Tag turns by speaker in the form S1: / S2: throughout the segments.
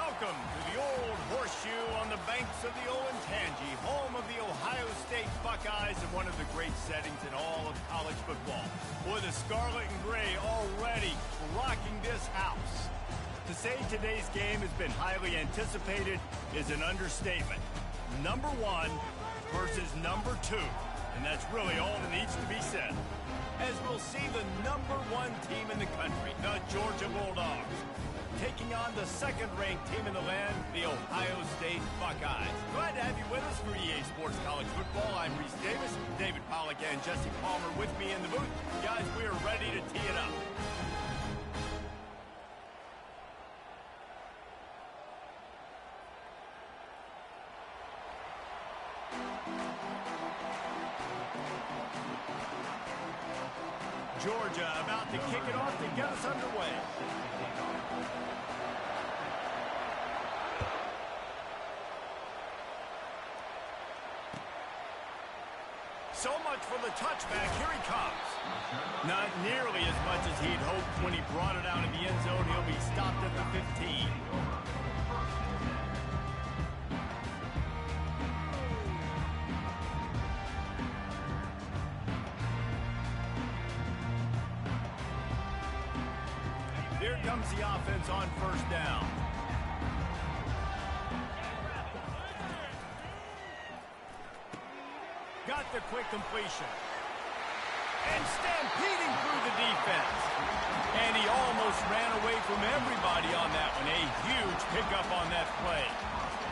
S1: Welcome to the old horseshoe on the banks of the Ncaa, home of the Ohio State Buckeyes and one of the great settings in all of college football. Boy, the scarlet and gray already rocking this house. To say today's game has been highly anticipated is an understatement. Number 1 versus number 2, and that's really all that needs to be said. As we'll see the number 1 team in the country, the Georgia Bulldogs, taking on the second-ranked team in the land, the Ohio State Buckeyes. Glad to have you with us for EA Sports College Football. I'm Reese Davis, David Pollack and Jesse Palmer with me in the booth. Guys, we are ready to tee it up. Georgia about to kick it off to get us underway. So much for the touchback. Here he comes. Not nearly as much as he'd hoped when he brought it out in the end zone. He'll be stopped at the 15. Here comes the offense on first down. Got the quick completion. And stampeding through the defense. And he almost ran away from everybody on that one. A huge pickup on that play.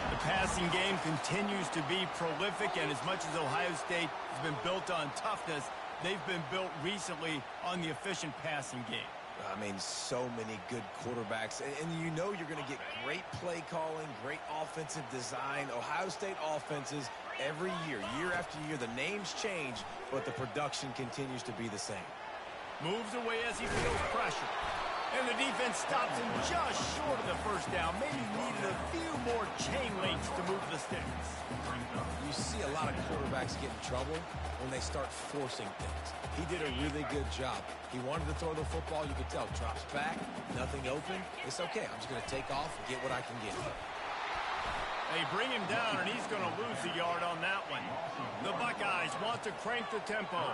S1: The passing game continues to be prolific, and as much as Ohio State has been built on toughness, they've been built recently on the efficient passing game.
S2: I mean, so many good quarterbacks, and you know you're going to get great play calling, great offensive design. Ohio State offenses, every year, year after year, the names change, but the production continues to be the same.
S1: Moves away as he feels pressure. And the defense stops him just short of the first down. Maybe needed a few more chain links to move the sticks.
S2: You see a lot of quarterbacks get in trouble when they start forcing things. He did a really good job. He wanted to throw the football. You could tell. Drops back, nothing open. It's okay. I'm just going to take off and get what I can get.
S1: They bring him down, and he's going to lose a yard on that one. The Buckeyes want to crank the tempo.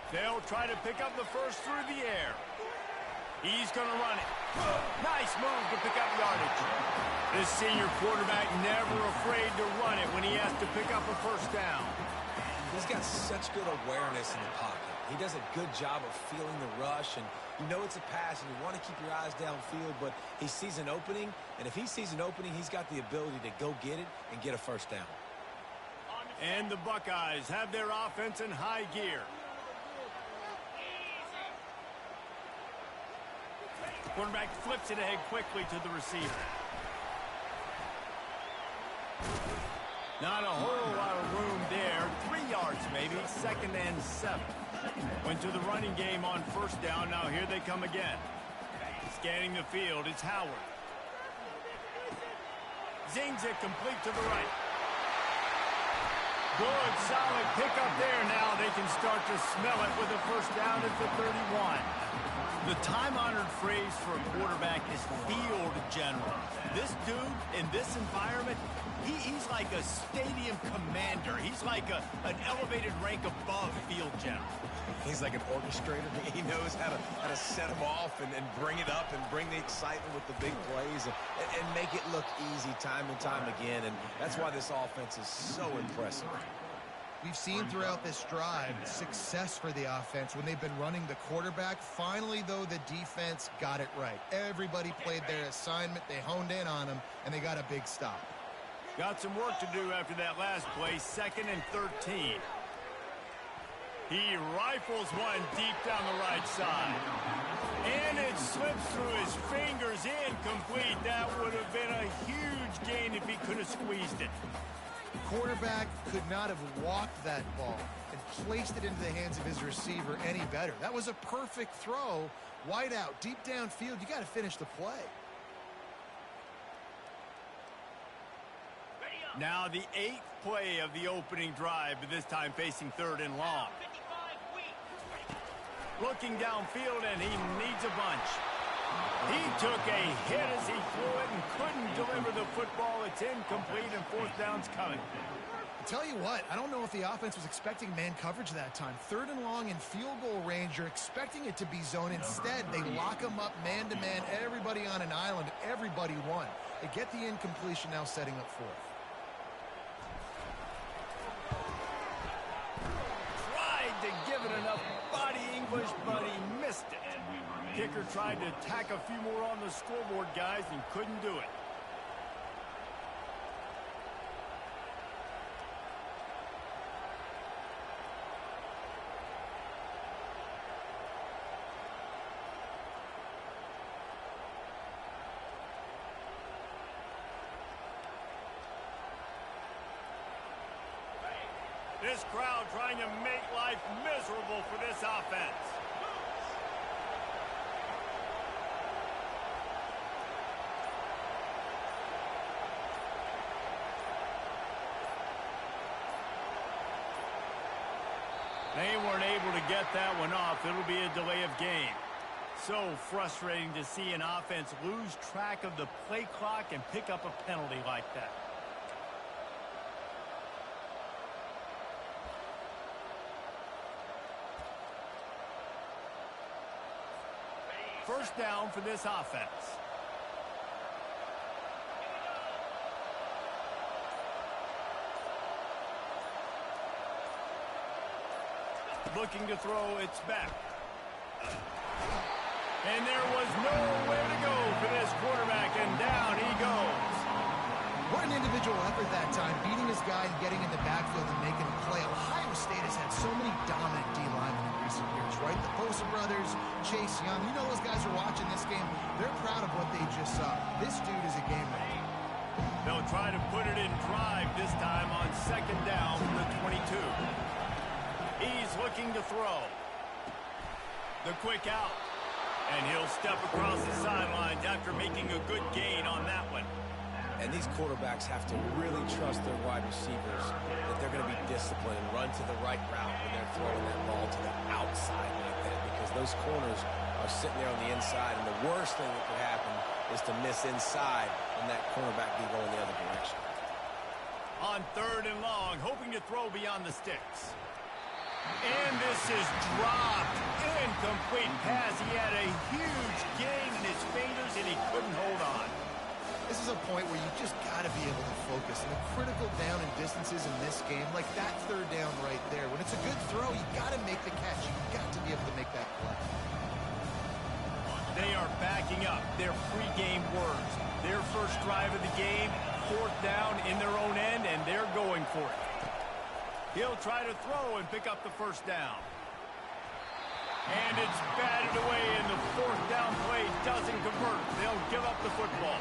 S1: They'll try to pick up the first through the air. He's going to run it. Nice move to pick up yardage. This senior quarterback never afraid to run it when he has to pick up a first down.
S2: He's got such good awareness in the pocket. He does a good job of feeling the rush, and you know it's a pass, and you want to keep your eyes downfield, but he sees an opening, and if he sees an opening, he's got the ability to go get it and get a first down.
S1: And the Buckeyes have their offense in high gear. Quarterback flips it ahead quickly to the receiver. Not a whole lot of room there. 3 yards maybe. 2nd and 7. Went to the running game on first down. Now here they come again. Scanning the field. It's Howard. Zings it complete to the right. Good, solid pickup there. Now they can start to smell it with a first down at the 31. The time-honored phrase for a quarterback is field general. This dude, in this environment, he's like a stadium commander. He's like an elevated rank above field general.
S2: He's like an orchestrator. He knows how to set them off and bring it up and bring the excitement with the big plays and make it look easy time and time again. And that's why this offense is so impressive.
S3: We've seen throughout this drive success for the offense when they've been running the quarterback. Finally, though, the defense got it right. Everybody played their assignment. They honed in on him, and they got a big stop.
S1: Got some work to do after that last play. 2nd and 13. He rifles one deep down the right side. And it slips through his fingers, incomplete. That would have been a huge gain if he could have squeezed it.
S3: Quarterback could not have walked that ball and placed it into the hands of his receiver any better. That was a perfect throw. Wide out, deep downfield. You got to finish the play.
S1: Now the 8th play of the opening drive, but this time facing 3rd and long. Looking downfield, and he needs a bunch. He took a hit as he threw it and couldn't deliver the football. It's incomplete, and 4th down's coming.
S3: Tell you what, I don't know if the offense was expecting man coverage that time. 3rd and long in field goal range, you're expecting it to be zone. Instead, they lock them up man-to-man, everybody on an island, everybody won. They get the incompletion, now setting up 4th.
S1: Tried to give it enough body English, but he missed it. Kicker tried to tack a few more on the scoreboard, guys, and couldn't do it. This crowd trying to make life miserable for this offense. They weren't able to get that one off. It'll be a delay of game. So frustrating to see an offense lose track of the play clock and pick up a penalty like that. First down for this offense. Looking to throw, it's back. And there was nowhere to go for this quarterback, and down he goes.
S3: What an individual effort that time, beating his guy and getting in the backfield and making a play. Ohio State has had so many dominant D-linemen in recent years, right? The Bosa brothers, Chase Young. You know those guys are watching this game. They're proud of what they just saw. This dude is a game winner.
S1: They'll try to put it in drive this time on 2nd down from the 22. He's looking to throw. The quick out. And he'll step across the sidelines after making a good gain on that one.
S2: And these quarterbacks have to really trust their wide receivers that they're going to be disciplined and run to the right route when they're throwing that ball to the outside like that, because those corners are sitting there on the inside, and the worst thing that could happen is to miss inside and that cornerback be going the other direction.
S1: On 3rd and long, hoping to throw beyond the sticks. And this is dropped. Incomplete pass. He had a huge gain in his fingers, and he couldn't hold on.
S3: This is a point where you just got to be able to focus. And the critical down and distances in this game, like that 3rd down right there, when it's a good throw, you got to make the catch. You got to be able to make that play.
S1: They are backing up their pregame words. Their first drive of the game, 4th down in their own end, and they're going for it. He'll try to throw and pick up the 1st down. And it's batted away, and the 4th down play doesn't convert. They'll give up the football.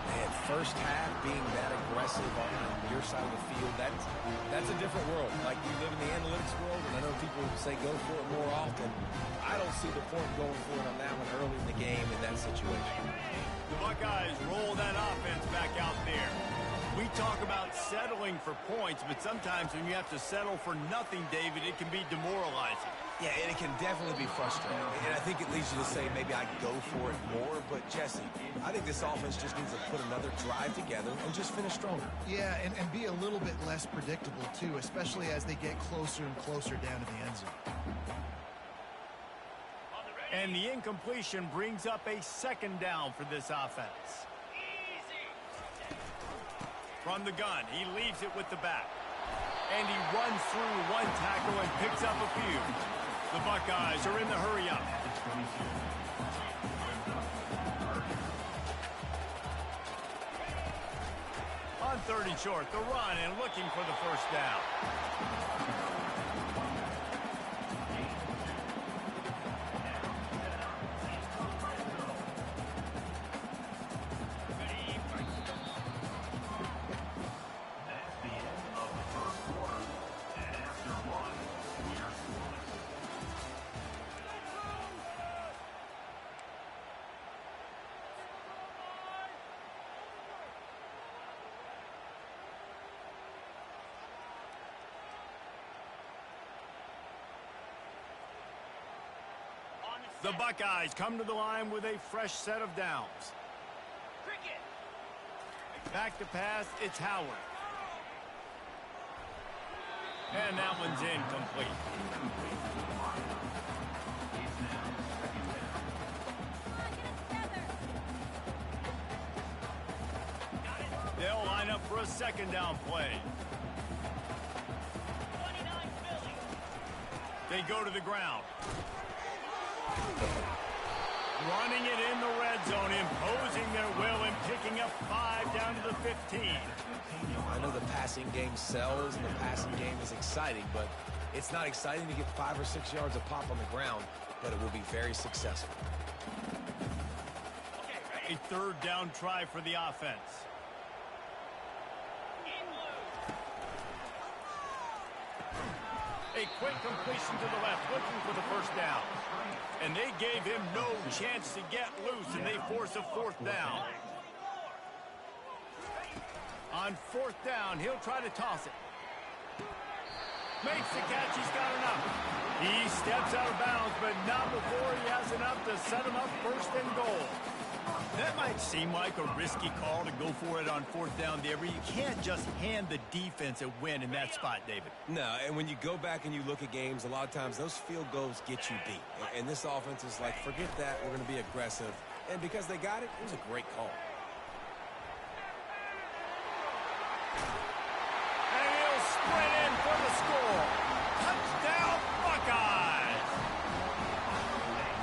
S2: Man, first half being that aggressive on your side of the field, that's a different world. Like, we live in the analytics world, and I know people say go for it more often. I don't see the point going for it on that one early in the game in that situation.
S1: The Buckeyes roll that offense back out there. We talk about settling for points, but sometimes when you have to settle for nothing, David, it can be demoralizing.
S2: Yeah, and it can definitely be frustrating. And I think it leads you to say maybe I go for it more. But, Jesse, I think this offense just needs to put another drive together and just finish stronger.
S3: Yeah, and be a little bit less predictable, too, especially as they get closer and closer down to the end zone.
S1: And the incompletion brings up a 2nd down for this offense. From the gun, he leaves it with the back. And he runs through one tackle and picks up a few. The Buckeyes are in the hurry-up. On 3rd and short, the run and looking for the 1st down. The Buckeyes come to the line with a fresh set of downs. Back to pass, it's Howard. And that one's incomplete. They'll line up for a second down play. They go to the ground. Running it in the red zone, imposing their will and picking up 5 down to the 15.
S2: I know the passing game sells and the passing game is exciting, but it's not exciting to get 5 or 6 yards of pop on the ground, but it will be very successful.
S1: A third down try for the offense. A quick completion to the left, looking for the first down. And they gave him no chance to get loose, and they force a fourth down. On fourth down, he'll try to toss it. Makes the catch, he's got enough. He steps out of bounds, but not before he has enough to set him up first and goal. That might seem like a risky call to go for it on fourth down there, but you can't just hand the defense a win in that spot, David.
S2: No, and when you go back and you look at games, a lot of times those field goals get you beat. And this offense is like, forget that, we're going to be aggressive. And because they got it, it was a great call.
S1: And he'll sprint in for the score. Touchdown, Buckeyes!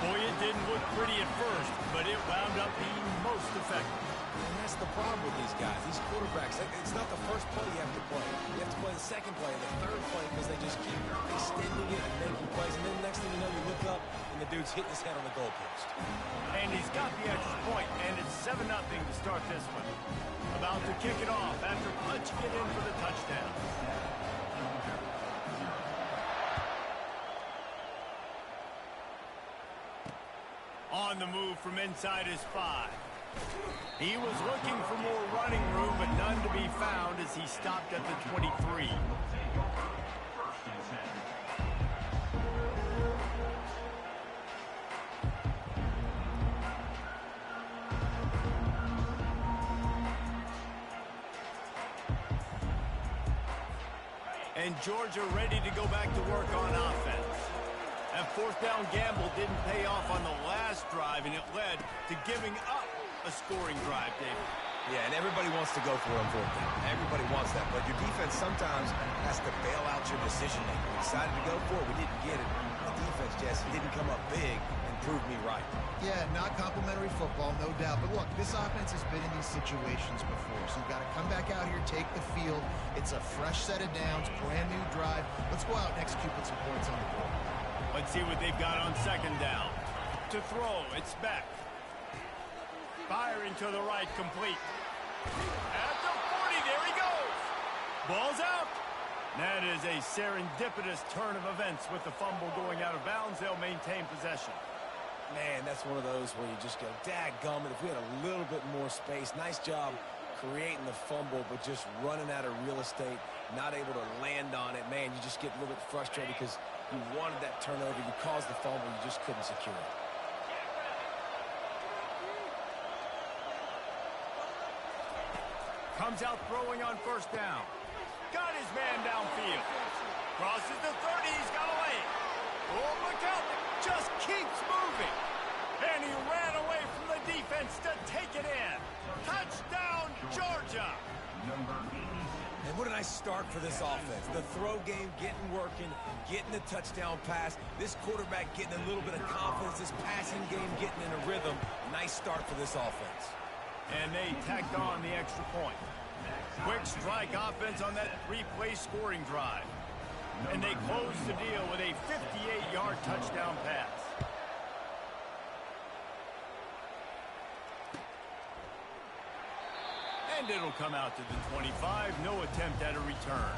S1: Boy, it didn't look pretty at first, but it wound up being most effective.
S2: And that's the problem with these guys, these quarterbacks. It's not the first play you have to play. You have to play the second play, the third play, because they just keep extending it and making plays. And then the next thing you know, you look up, and the dude's hitting his head on the goalpost.
S1: And he's got the extra point, and it's 7-0 to start this one. About to kick it off after punching it in for the touchdown. On the move from inside his 5. He was looking for more running room, but none to be found as he stopped at the 23. And Georgia ready to go back to work on offense. That fourth down gamble didn't pay off on the last drive, and it led to giving up a scoring drive, David.
S2: Yeah, and everybody wants to go for it on fourth down. Everybody wants that, but your defense sometimes has to bail out your decision-making. We decided to go for it. We didn't get it. The defense, Jesse, didn't come up big and prove me right.
S3: Yeah, not complimentary football, no doubt. But look, this offense has been in these situations before, so you've got to come back out here, take the field. It's a fresh set of downs, brand new drive. Let's go out and execute with some points on the board.
S1: Let's see what they've got on second down. To throw, it's Beck. Firing to the right, complete. At the 40, there he goes. Ball's out. That is a serendipitous turn of events with the fumble going out of bounds. They'll maintain possession.
S2: Man, that's one of those where you just go, dadgummit, if we had a little bit more space. Nice job creating the fumble, but just running out of real estate, not able to land on it. Man, you just get a little bit frustrated because you wanted that turnover. You caused the fumble. You just couldn't secure it.
S1: Comes out throwing on first down. Got his man downfield. Crosses the 30. He's got a lane. Oh, look out. Just keeps moving. And he ran away from the defense to take it in. Touchdown, Georgia.
S2: And what a nice start for this offense. The throw game getting working, getting the touchdown pass. This quarterback getting a little bit of confidence. This passing game getting in a rhythm. Nice start for this offense.
S1: And they tacked on the extra point. Quick strike offense on that 3-play scoring drive. And they close the deal with a 58-yard touchdown pass. And it'll come out to the 25. No attempt at a return.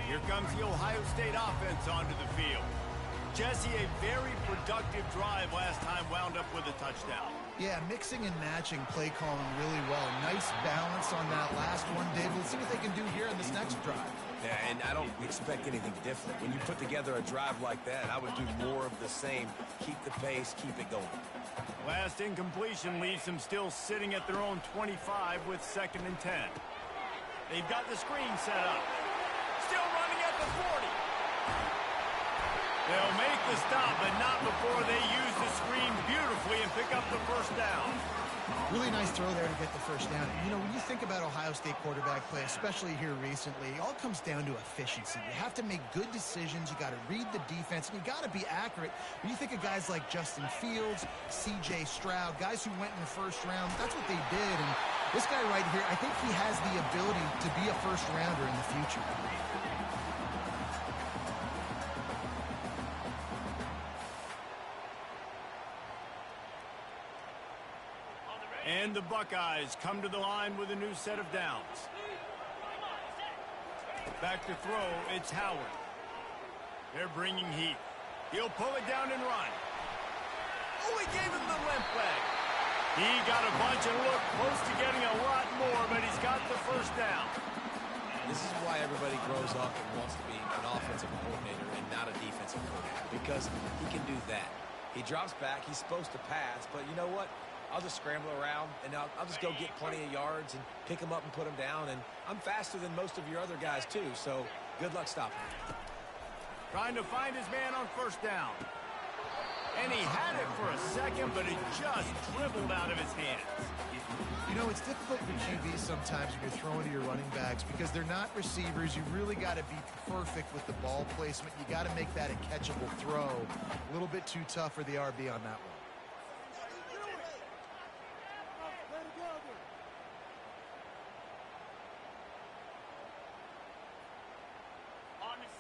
S1: Here comes the Ohio State offense onto the field. Jesse, a very productive drive last time wound up with a touchdown.
S3: Yeah, mixing and matching play calling really well. Nice balance on that last one, Dave. Let's see what they can do here in this next drive.
S2: Yeah, and I don't expect anything different. When you put together a drive like that, I would do more of the same. Keep the pace, keep it going.
S1: Last incompletion leaves them still sitting at their own 25 with 2nd and 10. They've got the screen set up. Still running at the 40. They'll make the stop, but not before they use the screen beautifully and pick up the first down.
S3: Really nice throw there to get the first down. You know, when you think about Ohio State quarterback play, especially here recently, it all comes down to efficiency. You have to make good decisions. You got to read the defense, and you got to be accurate. When you think of guys like Justin Fields, C.J. Stroud, guys who went in the first round, that's what they did. And this guy right here, I think he has the ability to be a first rounder in the future.
S1: And the Buckeyes come to the line with a new set of downs. Back to throw, it's Howard. They're bringing heat. He'll pull it down and run. Oh, he gave him the limp leg. He got a bunch and looked close to getting a lot more, but he's got the first down.
S2: This is why everybody grows up and wants to be an offensive coordinator and not a defensive coordinator, because he can do that. He drops back. He's supposed to pass, but you know what? I'll just scramble around, and I'll just go get plenty of yards and pick them up and put them down. And I'm faster than most of your other guys, too, so good luck stopping me.
S1: Trying to find his man on first down. And he had it for a second, but it just dribbled out of his hands.
S3: You know, it's difficult for QBs sometimes when you're throwing to your running backs because they're not receivers. You really got to be perfect with the ball placement. You got to make that a catchable throw. A little bit too tough for the RB on that one.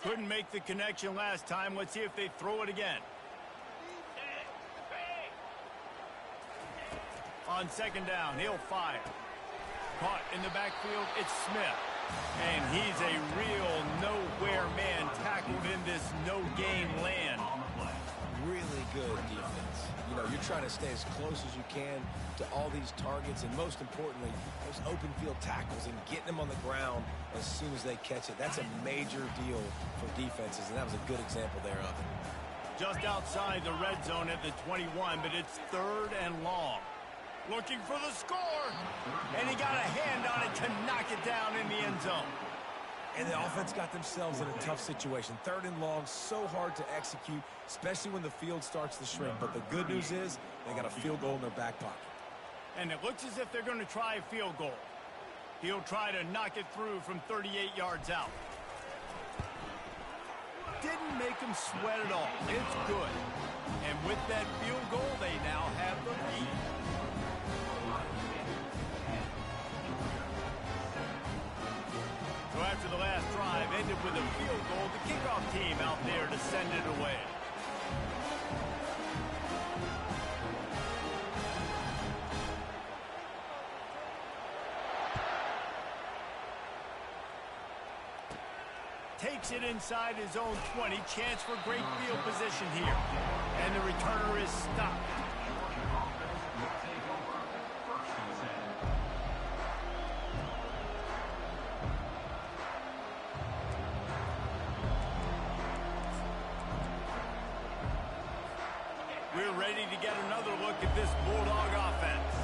S1: Couldn't make the connection last time. Let's see if they throw it again. On 2nd down, he'll fire. Caught in the backfield, it's Smith. And he's a real nowhere man tackled in this no-gain land.
S2: Really good defense. You know, you're trying to stay as close as you can to all these targets, and most importantly, those open field tackles and getting them on the ground as soon as they catch it. That's a major deal for defenses, and that was a good example there of it.
S1: Just outside the red zone at the 21, but it's 3rd and long. Looking for the score, and he got a hand on it to knock it down in the end zone.
S2: And the offense got themselves in a tough situation. 3rd and long, so hard to execute, especially when the field starts to shrink. But the good news is they got a field goal in their back pocket.
S1: And it looks as if they're going to try a field goal. He'll try to knock it through from 38 yards out. Didn't make him sweat at all. It's good. And with that field goal, they now have the lead. So after the last drive ended with a field goal, the kickoff team out there to send it away. Takes it inside his own 20. Chance for great field position here. And the returner is stopped. We're ready to get another look at this Bulldog offense.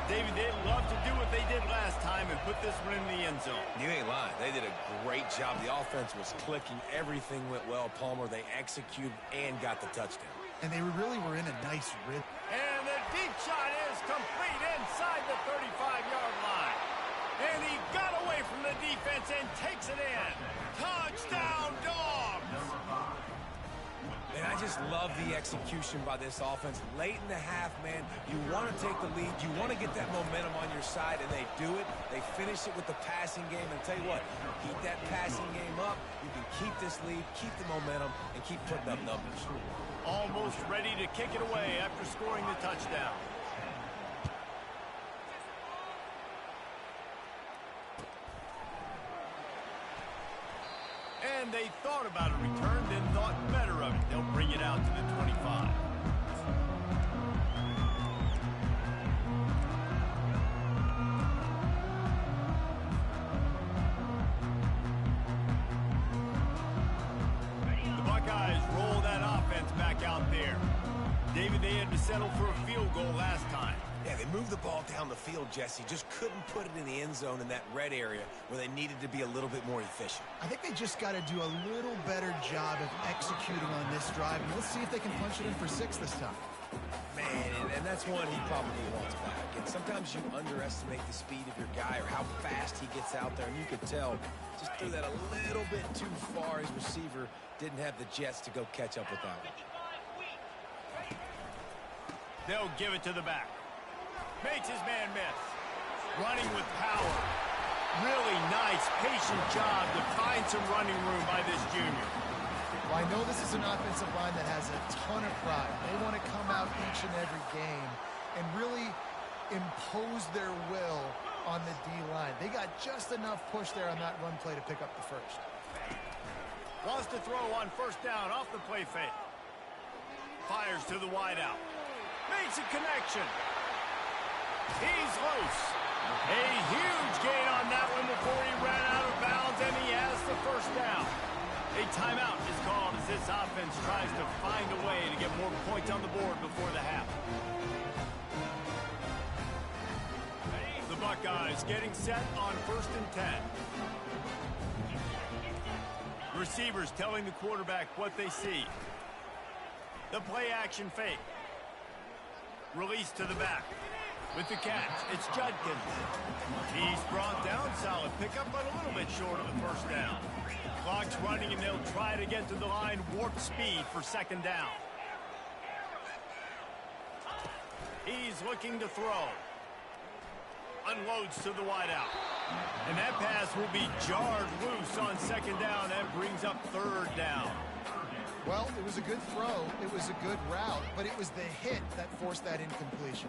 S1: David, they'd love to do what they did last time and put this one in the end zone.
S2: You ain't lying. They did a great job. The offense was clicking. Everything went well, Palmer. They executed and got the touchdown.
S3: And they really were in a nice rhythm.
S1: And the deep shot is complete inside the 35-yard line. And he got away from the defense and takes it in. Touchdown, Dogs!
S2: And I just love the execution by this offense. Late in the half, man, you want to take the lead. You want to get that momentum on your side, and they do it. They finish it with the passing game. And tell you what, keep that passing game up. You can keep this lead, keep the momentum, and keep putting up numbers.
S1: Almost ready to kick it away after scoring the touchdown. And they thought about a return, then thought better of it. They'll bring it out to the 25. settle for a field goal last time.
S2: Yeah, they moved the ball down the field, Jesse. Just couldn't put it in the end zone in that red area where they needed to be a little bit more efficient.
S3: I think they just got to do a little better job of executing on this drive. And let's see if they can punch it in for 6 this time.
S2: Man, and that's one he probably wants back. And sometimes you underestimate the speed of your guy or how fast he gets out there. And you could tell, just threw that a little bit too far. His receiver didn't have the jets to go catch up with that one.
S1: They'll give it to the back. Makes his man miss. Running with power. Really nice, patient job to find some running room by this junior.
S3: Well, I know this is an offensive line that has a ton of pride. They want to come out each and every game and really impose their will on the D-line. They got just enough push there on that run play to pick up the first.
S1: Wants to throw on first down off the play fake. Fires to the wideout. Makes a connection. He's loose. A huge gain on that one before he ran out of bounds, and he has the first down. A timeout is called as this offense tries to find a way to get more points on the board before the half. The Buckeyes getting set on 1st and 10. Receivers telling the quarterback what they see. The play action fake. Release to the back. With the catch, it's Judkins. He's brought down. Solid pickup, but a little bit short of the first down. Clock's running, and they'll try to get to the line. Warp speed for 2nd down. He's looking to throw. Unloads to the wideout. And that pass will be jarred loose on 2nd down. That brings up 3rd down.
S3: Well, it was a good throw. It was a good route, but it was the hit that forced that incompletion.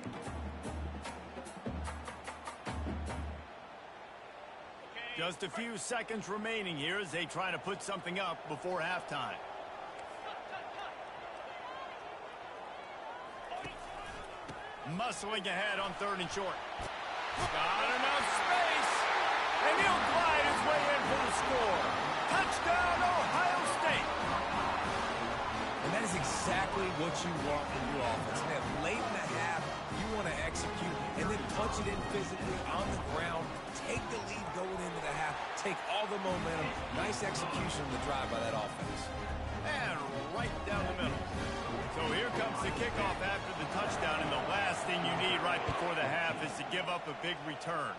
S1: Just a few seconds remaining here as they try to put something up before halftime. Muscling ahead on 3rd and short. Got enough space, and he'll glide his way in for the score. Touchdown, Ohio State.
S2: And that is exactly what you want from your offense. Man, late in the half, you want to execute and then punch it in physically on the ground. Take the lead going into the half. Take all the momentum. Nice execution on the drive by that offense.
S1: And right down the middle. So here comes the kickoff after the touchdown, and the last thing you need right before the half is to give up a big return.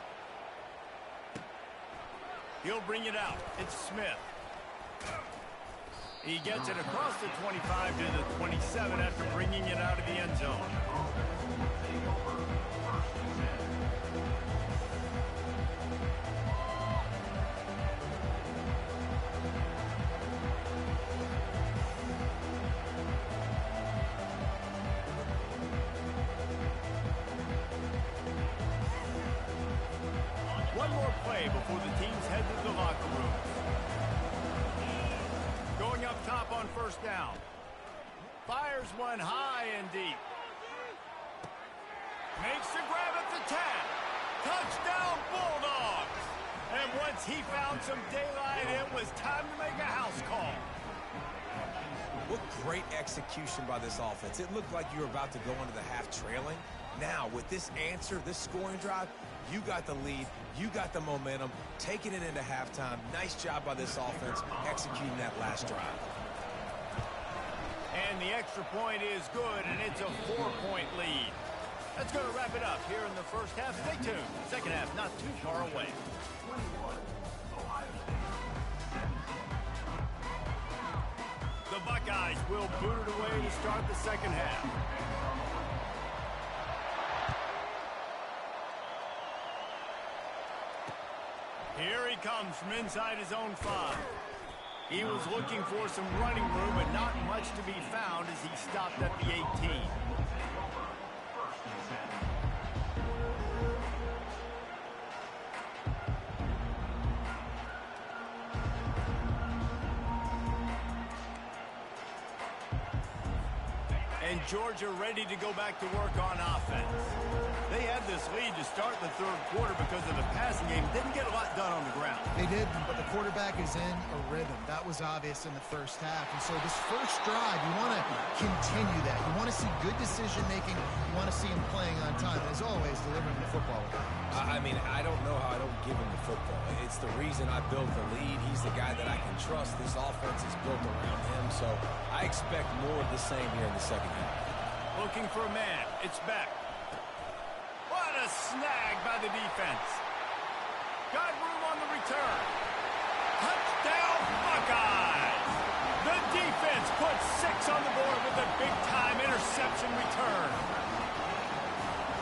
S1: He'll bring it out. It's Smith. He gets it across the 25 to the 27 after bringing it out of the end zone. One more play before the teams head to the locker room. Going up top on 1st down. Fires one high and deep. Makes the grab at the 10. Touchdown Bulldogs. And once he found some daylight, it was time to make a house call.
S2: What great execution by this offense. It looked like you were about to go into the half trailing. Now, with this answer, this scoring drive, you got the lead, you got the momentum, taking it into halftime. Nice job by this offense executing that last drive.
S1: And the extra point is good, and it's a 4-point lead. That's going to wrap it up here in the first half. Stay tuned. Second half not too far away. The Buckeyes will boot it away to start the second half. Here he comes from inside his own 5. He was looking for some running room, but not much to be found as he stopped at the 18. And Georgia ready to go back to work on offense. They they had this lead to start the third quarter because of the passing game. Didn't get a lot done on the ground.
S3: They didn't, but the quarterback is in a rhythm. That was obvious in the first half. And so this first drive, you want to continue that. You want to see good decision-making. You want to see him playing on time. And as always, delivering the football.
S2: I mean, I don't know how I don't give him the football. It's the reason I built the lead. He's the guy that I can trust. This offense is built around him. So I expect more of the same here in the second half.
S1: Looking for a man. It's back. What a snag by the defense. Got room on the return. Touchdown, Buckeyes! The defense puts 6 on the board with a big-time interception return.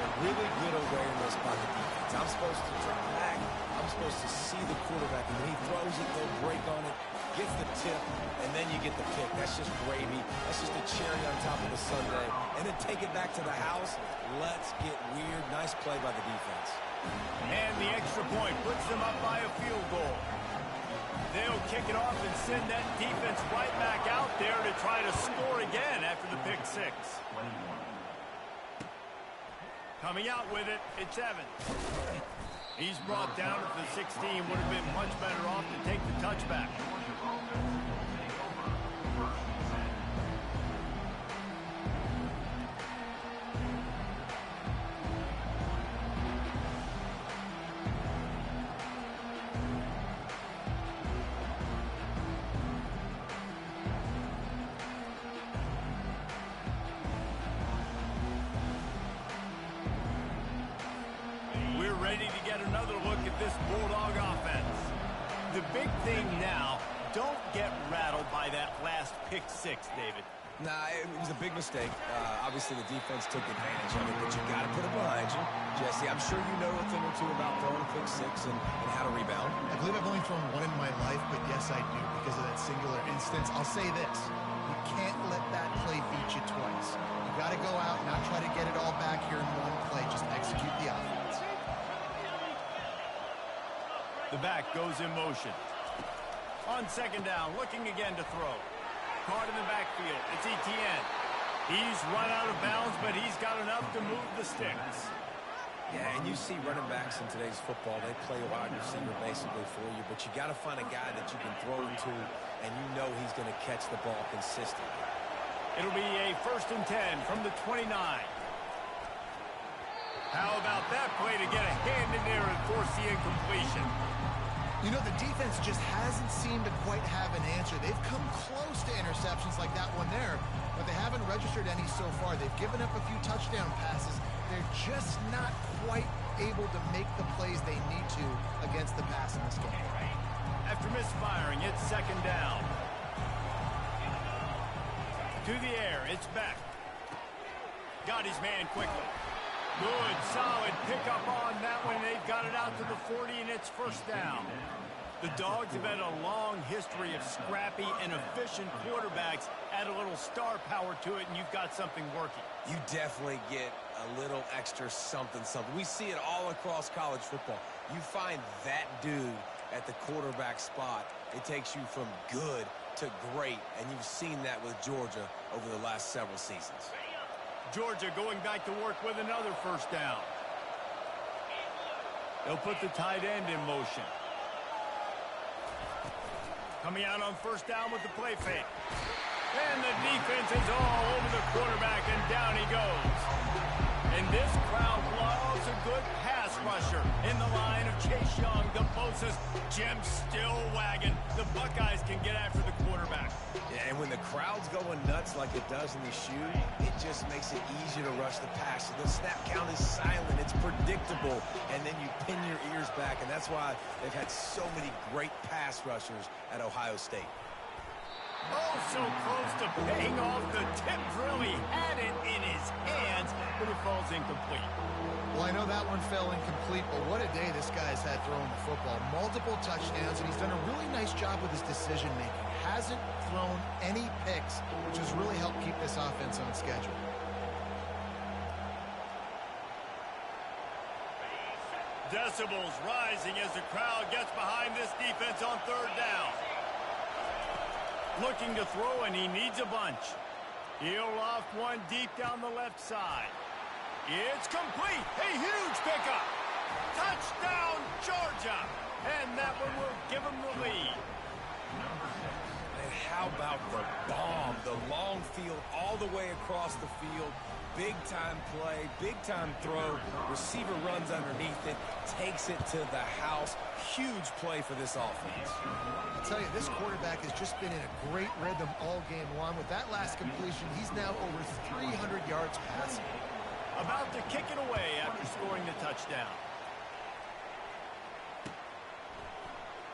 S2: A really good awareness by the defense. I'm supposed to drop back. I'm supposed to see the quarterback, and when he throws it, they'll break on it, gets the tip, and then you get the pick. That's just gravy. That's just a cherry on top of the sundae. And then take it back to the house. Let's get weird. Nice play by the defense.
S1: And the extra point puts them up by a field goal. They'll kick it off and send that defense right back out there to try to score again after the pick 6. Coming out with it, it's Evans. He's brought down at the 16. Would have been much better off to take the touchback. Ready to get another look at this Bulldog offense. The big thing now, don't get rattled by that last pick 6, David.
S2: Nah, it was a big mistake. Obviously, the defense took advantage of it, but you got to put it behind you. Jesse, I'm sure you know a thing or two about throwing a pick 6 and how to rebound.
S3: I believe I've only thrown one in my life, but yes, I do because of that singular instance. I'll say this. You can't let that play beat you twice. You got to go out and not try to get it all back here in one play. Just execute the offense.
S1: The back goes in motion. On second down, looking again to throw. Caught in the backfield. It's Etienne. He's run out of bounds, but he's got enough to move the sticks.
S2: Yeah, and you see running backs in today's football, they play a wide receiver basically for you, but you got to find a guy that you can throw it to, and you know he's going to catch the ball consistently.
S1: It'll be a 1st and 10 from the 29. How about that play to get a hand in there and force the incompletion?
S3: You know, the defense just hasn't seemed to quite have an answer. They've come close to interceptions like that one there, but they haven't registered any so far. They've given up a few touchdown passes. They're just not quite able to make the plays they need to against the pass in this game.
S1: After misfiring, it's second down. To the air, it's back. Got his man quickly. Good, solid pickup on that one. They've got it out to the 40, and it's 1st down. The Dogs have had a long history of scrappy and efficient quarterbacks. Add a little star power to it, and you've got something working.
S2: You definitely get a little extra something. We see it all across college football. You find that dude at the quarterback spot, it takes you from good to great, and you've seen that with Georgia over the last several seasons.
S1: Georgia going back to work with another 1st down. They'll put the tight end in motion. Coming out on 1st down with the play fake. And the defense is all over the quarterback, and down he goes. And this crowd loves a good pass rusher in the line of Chase Young, the Bosa's, Jim still wagging. The Buckeyes can get after the quarterback.
S2: Yeah, and when the crowd's going nuts like it does in the shoe, it just makes it easier to rush the pass. So the snap count is silent. It's predictable. And then you pin your ears back, and that's why they've had so many great pass rushers at Ohio State.
S1: Oh, so close to paying off. The tip really had it in his hands, but it falls incomplete.
S3: Well, I know that one fell incomplete, but what a day this guy's had throwing the football. Multiple touchdowns, and he's done a really nice job with his decision-making. Hasn't thrown any picks, which has really helped keep this offense on schedule.
S1: Decibels rising as the crowd gets behind this defense on 3rd down. Looking to throw, and he needs a bunch. He'll loft one deep down the left side. It's complete. A huge pickup. Touchdown, Georgia. And that one will give them the lead.
S2: And how about the bomb? The long field all the way across the field. Big-time play, big-time throw. Receiver runs underneath it, takes it to the house. Huge play for this offense.
S3: I'll tell you, this quarterback has just been in a great rhythm all game long. With that last completion, he's now over 300 yards passing.
S1: About to kick it away after scoring the touchdown.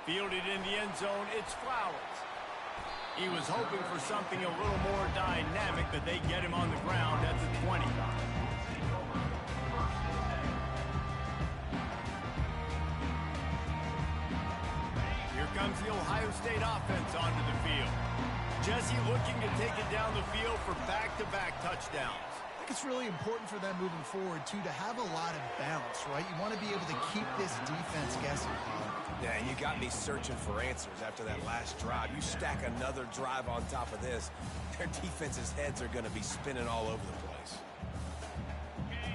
S1: Fielded in the end zone, it's Flowers. He was hoping for something a little more dynamic, but they get him on the ground at the 20. Here comes the Ohio State offense onto the field. Jesse looking to take it down the field for back-to-back touchdowns.
S3: I think it's really important for them moving forward, too, to have a lot of balance, right? You want to be able to keep this defense guessing.
S2: Yeah, and you got me searching for answers after that last drive. You stack another drive on top of this, their defense's heads are going to be spinning all over the place.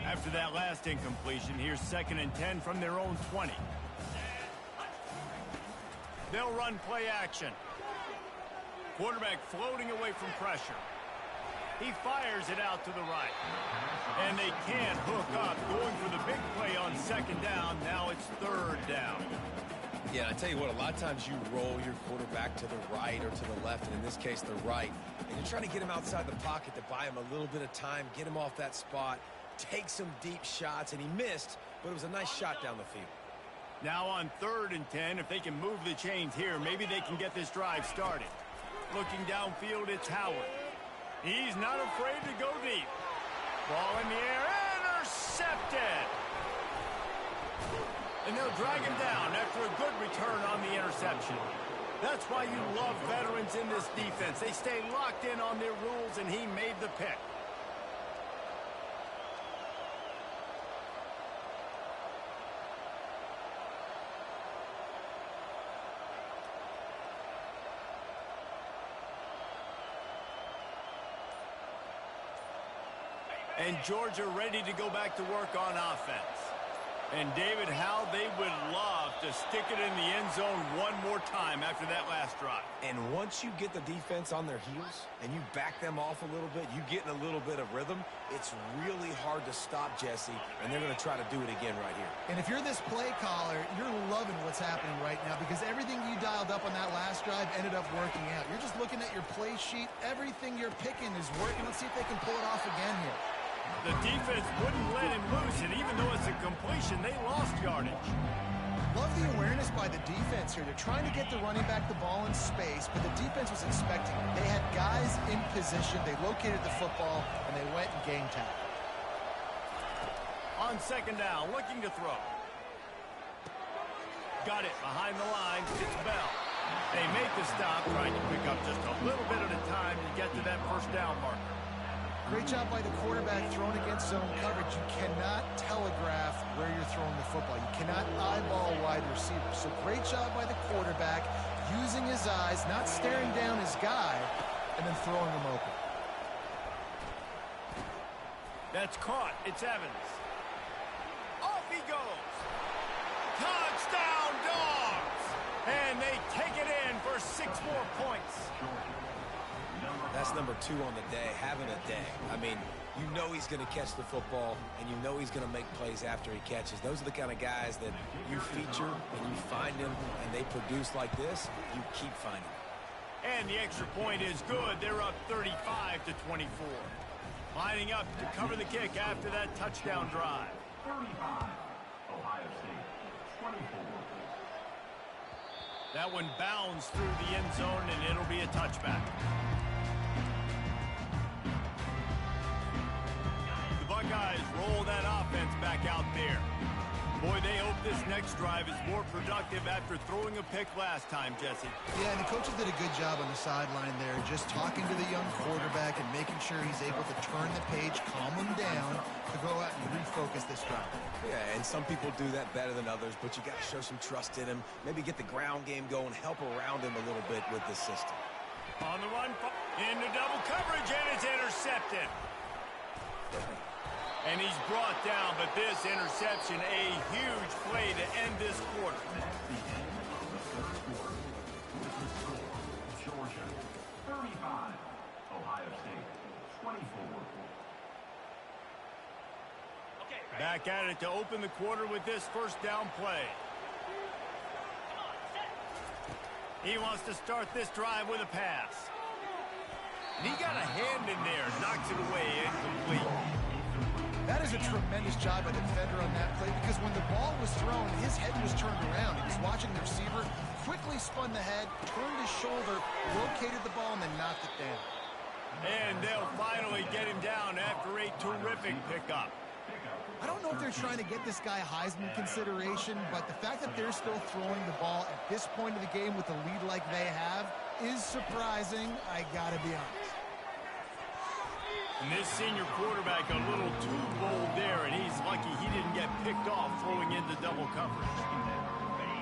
S1: After that last incompletion, here's 2nd and 10 from their own 20. They'll run play action. Quarterback floating away from pressure. He fires it out to the right. And they can't hook up, going for the big play on 2nd down. Now it's 3rd down.
S2: Yeah, I tell you what, a lot of times you roll your quarterback to the right or to the left, and in this case, the right. And you're trying to get him outside the pocket to buy him a little bit of time, get him off that spot, take some deep shots, and he missed, but it was a nice shot down the field.
S1: Now on 3rd and 10, if they can move the chains here, maybe they can get this drive started. Looking downfield, it's Howard. He's not afraid to go deep. Ball in the air, intercepted. And they'll drag him down after a good return on the interception. That's why you love veterans in this defense. They stay locked in on their rules, and he made the pick. And Georgia ready to go back to work on offense. And David, how they would love to stick it in the end zone one more time after that last drive.
S2: And once you get the defense on their heels and you back them off a little bit, you get in a little bit of rhythm, it's really hard to stop Jesse, and they're going to try to do it again right here.
S3: And if you're this play caller, you're loving what's happening right now because everything you dialed up on that last drive ended up working out. You're just looking at your play sheet. Everything you're picking is working. Let's see if they can pull it off again here.
S1: The defense wouldn't let him loose, and even though it's a completion, they lost yardage.
S3: Love the awareness by the defense here. They're trying to get the running back the ball in space, but the defense was expecting it. They had guys in position. They located the football, and they went and game tackle.
S1: On 2nd down, looking to throw. Got it behind the line. It's Bell. They make the stop, trying to pick up just a little bit at a time to get to that 1st down marker.
S3: Great job by the quarterback throwing against zone coverage. You cannot telegraph where you're throwing the football. You cannot eyeball wide receivers. So great job by the quarterback using his eyes, not staring down his guy, and then throwing him open.
S1: That's caught. It's Evans. Off he goes. Touchdown, Dogs! And they take it in for 6 more points.
S2: That's number 2 on the day, having a day. I mean, you know he's going to catch the football, and you know he's going to make plays after he catches. Those are the kind of guys that you feature, and you find them, and they produce like this, you keep finding them.
S1: And the extra point is good. They're up 35-24. Lining up to cover the kick after that touchdown drive.
S4: 35, Ohio State, 24.
S1: That one bounds through the end zone, and it'll be a touchback. The Buckeyes roll that offense back out there. Boy, they hope this next drive is more productive after throwing a pick last time, Jesse.
S3: Yeah, and the coaches did a good job on the sideline there, just talking to the young quarterback and making sure he's able to turn the page, calm him down, to go out and refocus this drive.
S2: Yeah, and some people do that better than others, but you got to show some trust in him, maybe get the ground game going, help around him a little bit with this system.
S1: On the run, into double coverage, and it's intercepted. And he's brought down, but this interception, a huge play to end this quarter.
S4: That's the end of the third quarter. With the score, Georgia 35, Ohio State 24.
S1: Back at it to open the quarter with this first down play. He wants to start this drive with a pass. And he got a hand in there, knocks it away, incomplete.
S3: That is a tremendous job by the defender on that play because when the ball was thrown, his head was turned around. He was watching the receiver, quickly spun the head, turned his shoulder, located the ball, and then knocked it down.
S1: And they'll finally get him down after a terrific pickup.
S3: I don't know if they're trying to get this guy Heisman consideration, but the fact that they're still throwing the ball at this point of the game with a lead like they have is surprising, I gotta be honest.
S1: And this senior quarterback a little too bold there, and he's lucky he didn't get picked off throwing into double coverage.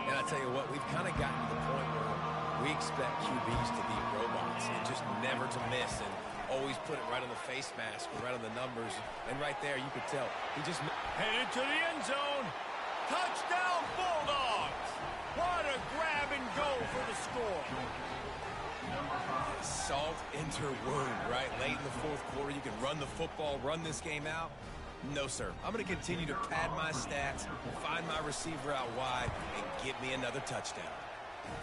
S2: And I tell you what, we've kind of gotten to the point where we expect QBs to be robots and just never to miss and always put it right on the face mask or right on the numbers. And right there, you could tell. He just...
S1: Headed to the end zone. Touchdown, Bulldogs. What a grab and go for the score.
S2: Salt into wound, right? Late in the fourth quarter, you can run the football, run this game out. No, sir. I'm going to continue to pad my stats, find my receiver out wide, and get me another touchdown.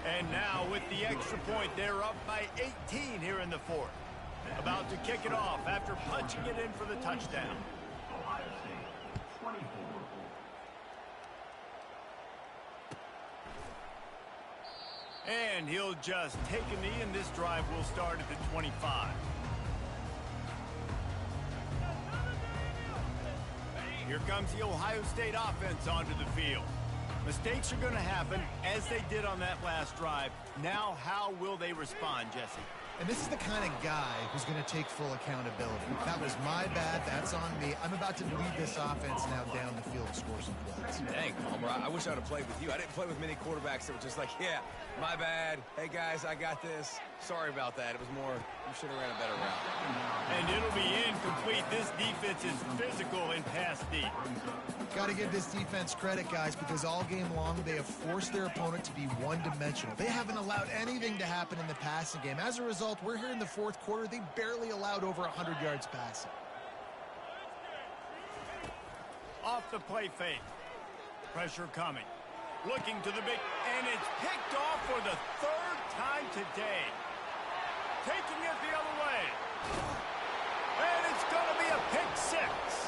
S1: And now with the extra point, they're up by 18 here in the fourth. About to kick it off after punching it in for the touchdown.
S4: Ohio State 24.
S1: And he'll just take a knee, and this drive will start at the 25. Here comes the Ohio State offense onto the field. Mistakes are going to happen, as they did on that last drive. Now, how will they respond, Jesse?
S3: And this is the kind of guy who's going to take full accountability. That was my bad. That's on me. I'm about to lead this offense now down the field and score some points.
S2: Dang, Palmer, I wish I would have played with you. I didn't play with many quarterbacks that were just like, yeah, my bad. Hey, guys, I got this. Sorry about that. It was more, you should have ran a better route.
S1: And it'll be incomplete. This defense is physical and pass deep.
S3: Got to give this defense credit, guys, because all game long they have forced their opponent to be one-dimensional. They haven't allowed anything to happen in the passing game. As a result, we're here in the fourth quarter. They barely allowed over 100 yards passing.
S1: Off the play fake. Pressure coming. Looking to the big, and it's picked off for the third time today. Taking it the other way. And it's going to be a pick six.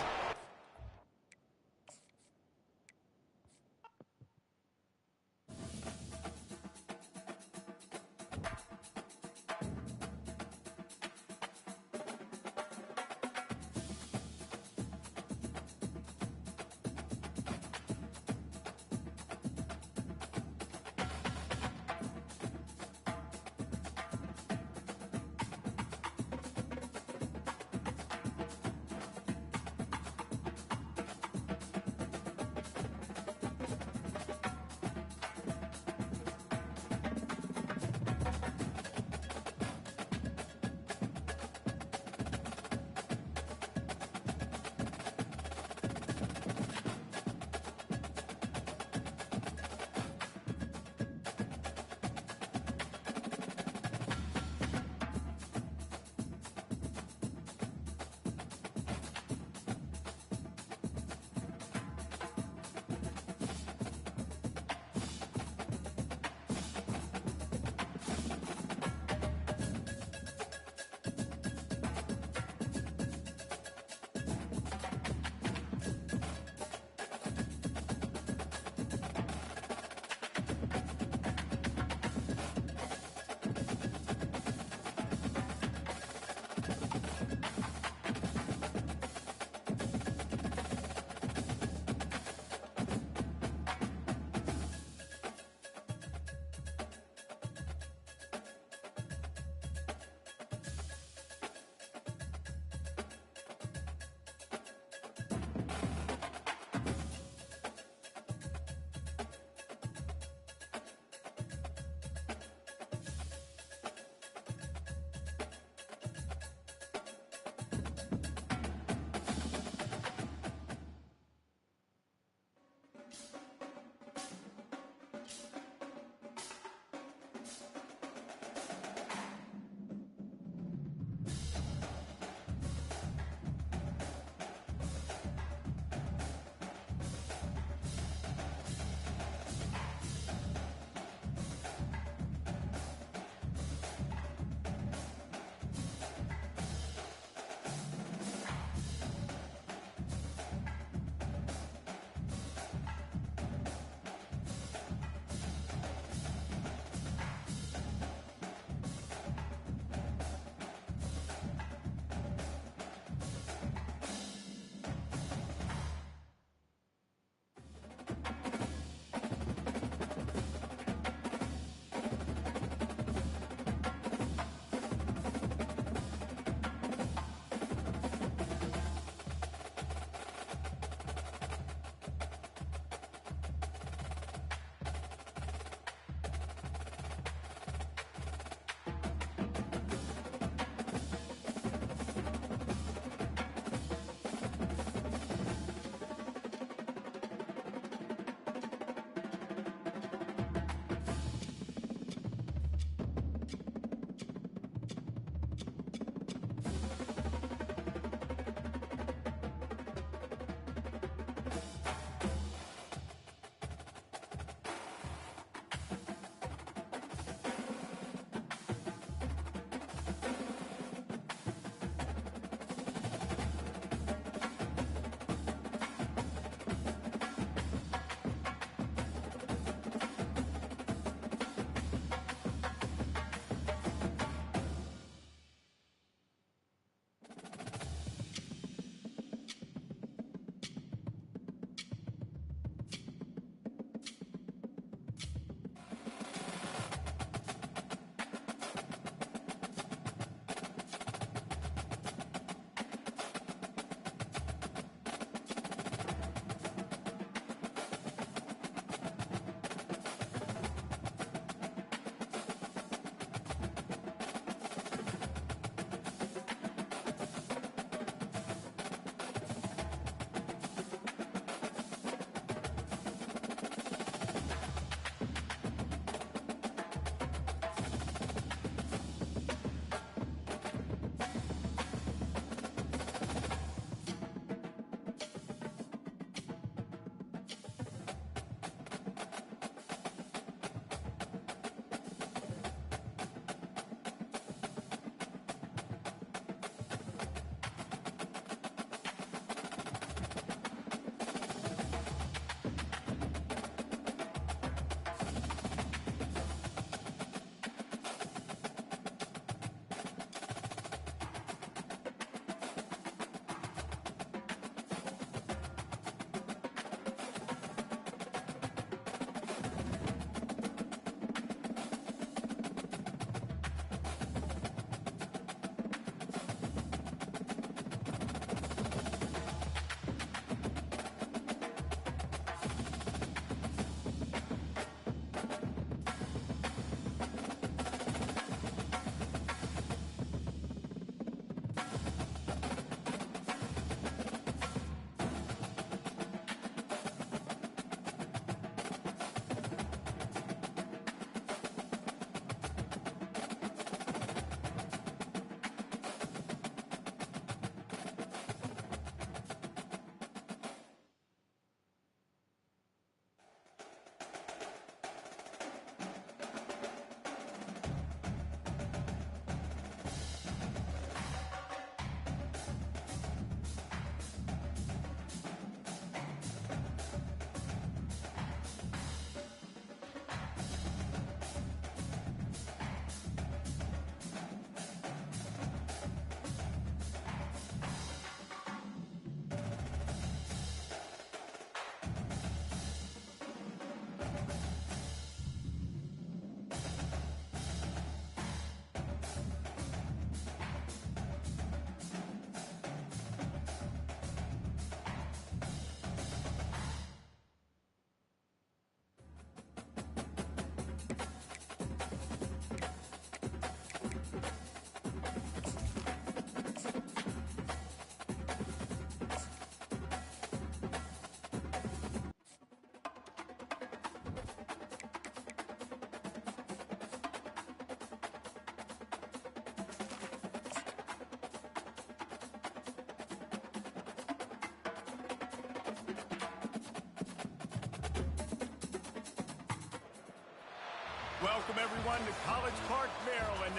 S1: Welcome, everyone, to College Park, Maryland.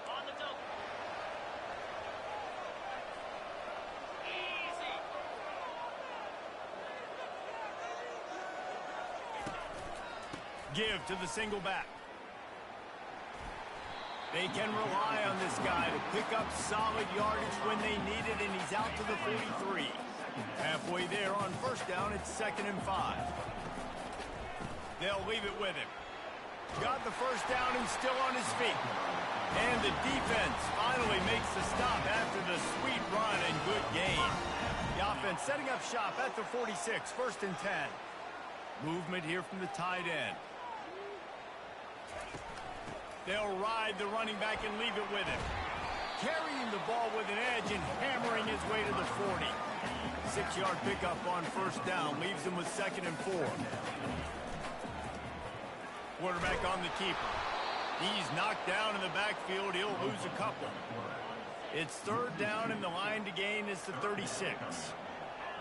S5: On the double. Easy.
S1: Give to the single back. They can rely on this guy to pick up solid yardage when they need it, and he's out to the 43. Halfway there on first down, it's 2nd and 5. They'll leave it with him. Got the first down and still on his feet. And the defense finally makes the stop after the sweet run and good gain. The offense setting up shop at the 46, 1st and 10. Movement here from the tight end. They'll ride the running back and leave it with him. Carrying the ball with an edge and hammering his way to the 40. 6-yard pickup on first down leaves him with 2nd and 4. Quarterback on the keeper. He's knocked down in the backfield. He'll lose a couple. It's 3rd down, and the line to gain is the 36.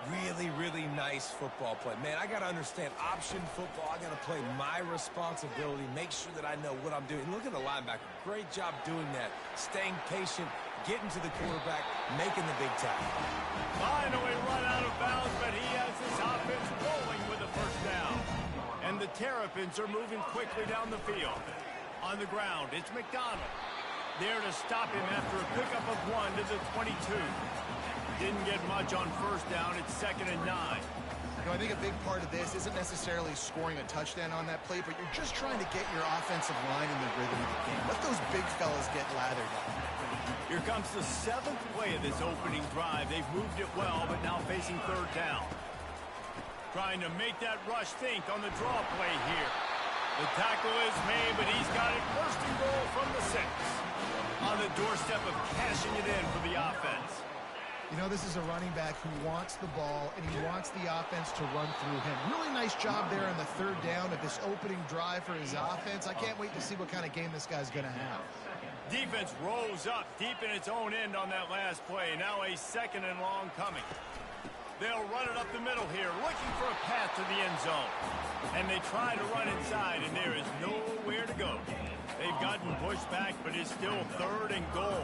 S2: Really, really nice football play. Man, I got to understand option football. I got to play my responsibility, make sure that I know what I'm doing. Look at the linebacker. Great job doing that. Staying patient, getting to the quarterback, making the big tackle.
S1: Finally run out of bounds, but he has his offense rolling with a first down. And the Terrapins are moving quickly down the field. On the ground, it's McDonald. There to stop him after a pickup of 1 to the 22. Didn't get much on first down. It's 2nd and 9.
S3: You know, I think a big part of this isn't necessarily scoring a touchdown on that play, but you're just trying to get your offensive line in the rhythm of the game. Let those big fellas get lathered up.
S1: Here comes the 7th play of this opening drive. They've moved it well, but now facing 3rd down. Trying to make that rush think on the draw play here. The tackle is made, but he's got it 1st and goal from the 6. On the doorstep of cashing it in for the offense.
S3: You know, this is a running back who wants the ball, and he wants the offense to run through him. Really nice job there on the 3rd down of this opening drive for his offense. I can't wait to see what kind of game this guy's going to have.
S1: Defense rolls up deep in its own end on that last play. Now a 2nd and long coming. They'll run it up the middle here, looking for a path to the end zone. And they try to run inside, and there is nowhere to go. They've gotten pushed back, but it's still 3rd and goal.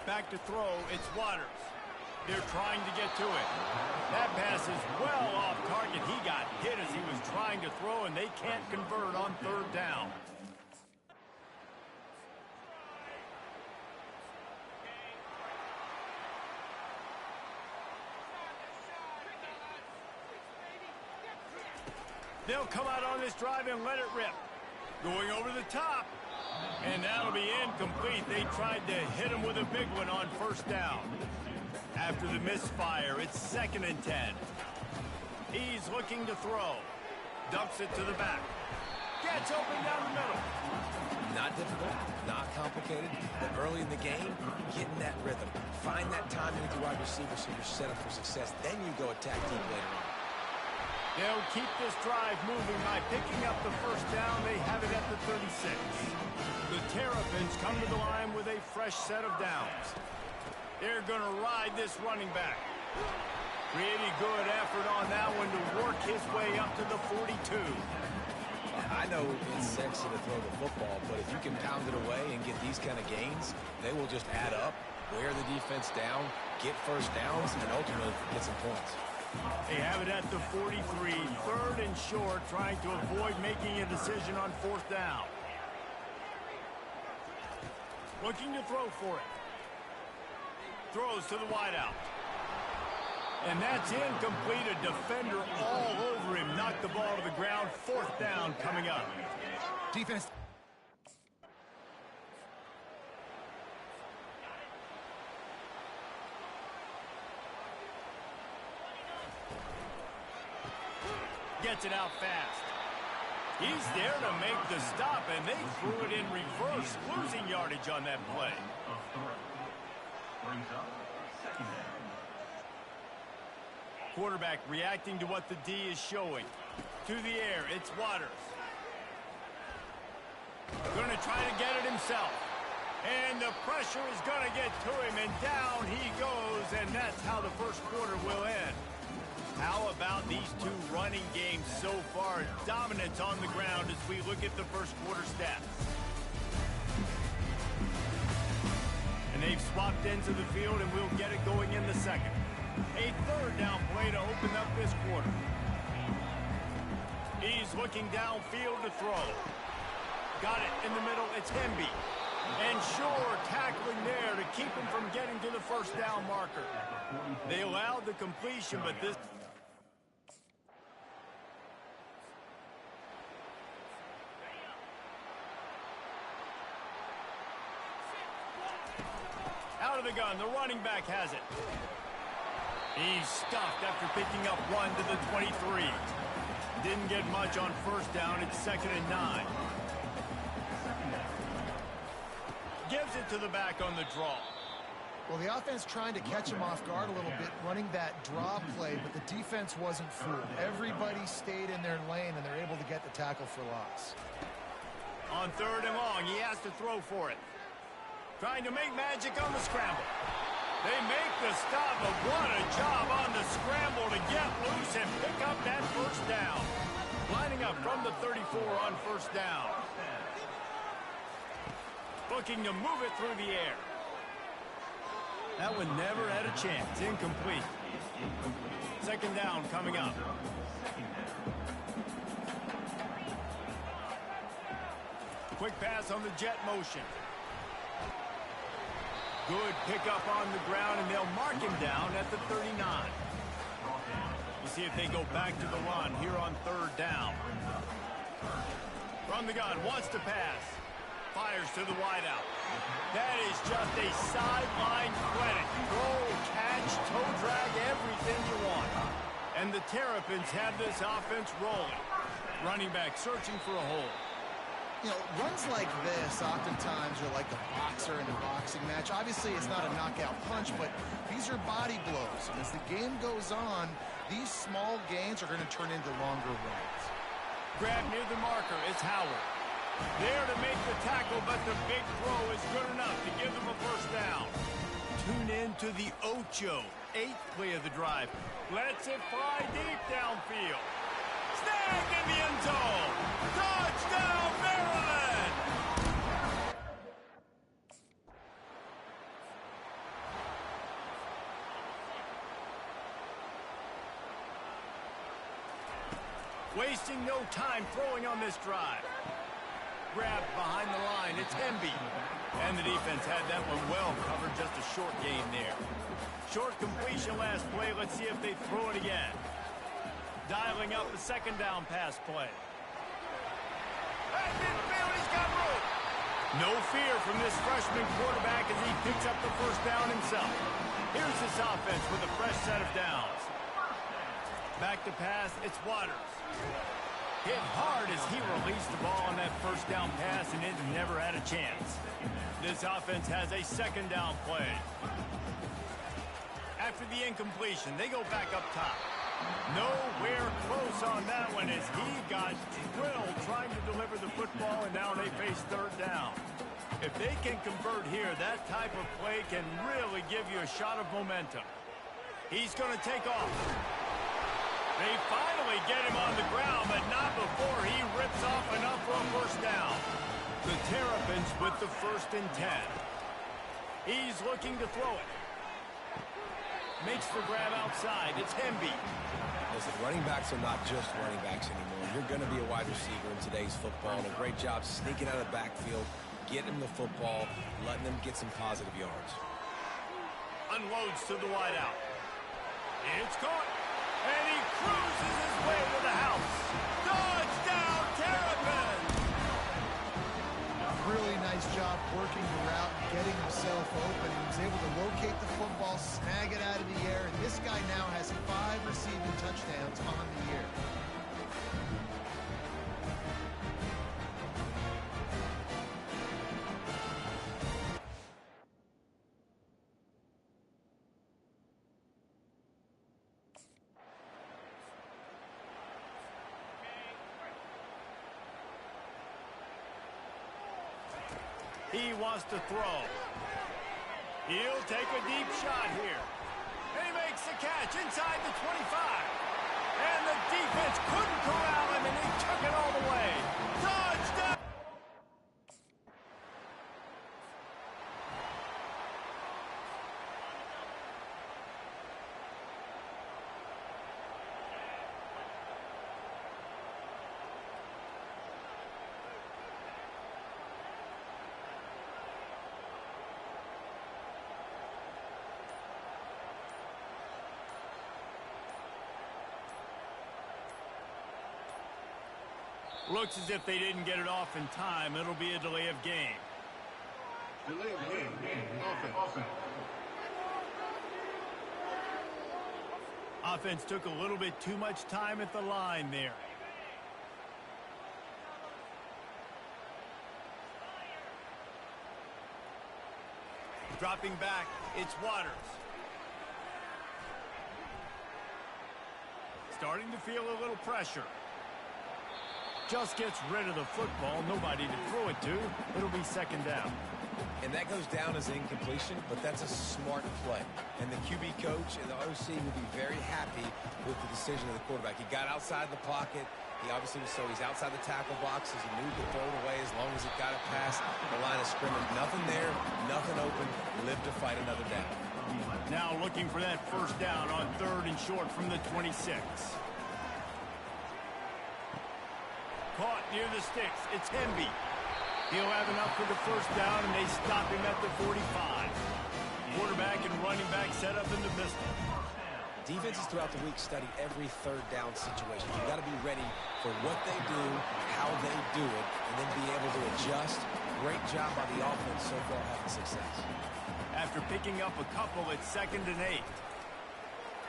S1: Back to throw, it's Waters. They're trying to get to it. That pass is well off target. He got hit as he was trying to throw, and they can't convert on 3rd down. They'll come out on this drive and let it rip. Going over the top. And that'll be incomplete. They tried to hit him with a big one on first down. After the misfire, it's 2nd and 10. He's looking to throw. Dumps it to the back. Gets open down the middle.
S2: Not difficult, not complicated, but early in the game, getting that rhythm. Find that timing with your wide receiver so you're set up for success. Then you go attack deep later on.
S1: They'll keep this drive moving by picking up the first down. They have it at the 36. The Terrapins come to the line with a fresh set of downs. They're going to ride this running back. Pretty good effort on that one to work his way up to the 42.
S2: I know it's sexy to throw the football, but if you can pound it away and get these kind of gains, they will just add up, wear the defense down, get first downs, and ultimately get some points.
S1: They have it at the 43, 3rd and short, trying to avoid making a decision on 4th down. Looking to throw for it. Throws to the wideout. And that's incomplete. A defender all over him. Knocked the ball to the ground. 4th down coming up.
S3: Defense.
S1: Gets it out fast. He's there to make the stop, and they threw it in reverse, losing yardage on that play. Quarterback reacting to what the D is showing. To the air, it's Waters. Going to try to get it himself. And the pressure is going to get to him, and down he goes, and that's how the first quarter will end. How about these two running games so far? Dominance on the ground as we look at the first quarter stats. And they've swapped into the field, and we'll get it going in the second. A third down play to open up this quarter. He's looking downfield to throw. Got it in the middle. It's Hemby. And Shore tackling there to keep him from getting to the first down marker. They allowed the completion, but this... Out of the gun, the running back has it. He's stuffed after picking up one to the 23. Didn't get much on first down. It's 2nd and 9. Gives it to the back on the draw.
S3: Well, the offense trying to catch him off guard a little bit, running that draw play, but the defense wasn't fooled. Everybody stayed in their lane, and they're able to get the tackle for loss.
S1: On 3rd and long, he has to throw for it. Trying to make magic on the scramble. They make the stop, but what a job on the scramble to get loose and pick up that first down. Lining up from the 34 on first down. Looking to move it through the air. That one never had a chance. Incomplete. 2nd down coming up. Quick pass on the jet motion. Good pickup on the ground, and they'll mark him down at the 39. You see if they go back to the run here on 3rd down. From the gun, wants to pass. Fires to the wideout. That is just a sideline credit. Throw, catch, toe drag, everything you want. And the Terrapins have this offense rolling. Running back searching for a hole.
S3: You know, runs like this oftentimes are like a boxer in a boxing match. Obviously, it's not a knockout punch, but these are body blows. And as the game goes on, these small gains are going to turn into longer runs.
S1: Grab near the marker. It's Howard. There to make the tackle, but the big throw is good enough to give them a first down. Tune in to the Ocho, 8th play of the drive. Lets it fly deep downfield. Snagged in the end zone. Touchdown, Maryland! Wasting no time throwing on this drive. Grab behind the line. It's Hemby. And the defense had that one well covered. Just a short gain there. Short completion last play. Let's see if they throw it again. Dialing up the 2nd down pass play. At midfield, he's got room. No fear from this freshman quarterback as he picks up the first down himself. Here's this offense with a fresh set of downs. Back to pass, it's Waters. Hit hard as he released the ball on that first down pass, and it never had a chance. This offense has a 2nd down play. After the incompletion, they go back up top. Nowhere close on that one as he got drilled trying to deliver the football, and now they face 3rd down. If they can convert here, that type of play can really give you a shot of momentum. He's going to take off. They finally get him on the ground, but not before he rips off enough for a first down. The Terrapins with the 1st and 10. He's looking to throw it. Makes the grab outside. It's Hemby.
S2: Listen, running backs are not just running backs anymore. You're going to be a wide receiver in today's football, and a great job sneaking out of the backfield, getting them the football, letting them get some positive yards.
S1: Unloads to the wideout. It's caught. And he cruises his way to the house. Touchdown, Terrapins!
S3: Really nice job working the route and getting himself open. He was able to locate the football, snag it out of the air, and this guy now has 5 receiving touchdowns on the year.
S1: He wants to throw. He'll take a deep shot here. And he makes the catch inside the 25. And the defense couldn't corral him, and he took it all the way. Touchdown! Looks as if they didn't get it off in time. It'll be a delay of game.
S4: Delay of game. Offense.
S1: Offense took a little bit too much time at the line there. Dropping back, it's Waters. Starting to feel a little pressure. Just gets rid of the football. Nobody to throw it to. It'll be second down.
S2: And that goes down as incompletion, but that's a smart play. And the QB coach and the OC will be very happy with the decision of the quarterback. He got outside the pocket. He obviously was he's outside the tackle box. He knew to throw it away as long as it got it past the line of scrimmage. Nothing there, nothing open. Live to fight another down.
S1: Now looking for that first down on 3rd and short from the 26. Caught near the sticks. It's Hemby. He'll have enough for the first down, and they stop him at the 45. Quarterback and running back set up in the pistol.
S2: Defenses throughout the week study every 3rd down situation. You've got to be ready for what they do, how they do it, and then be able to adjust. Great job by the offense so far having success.
S1: After picking up a couple, it's 2nd and 8.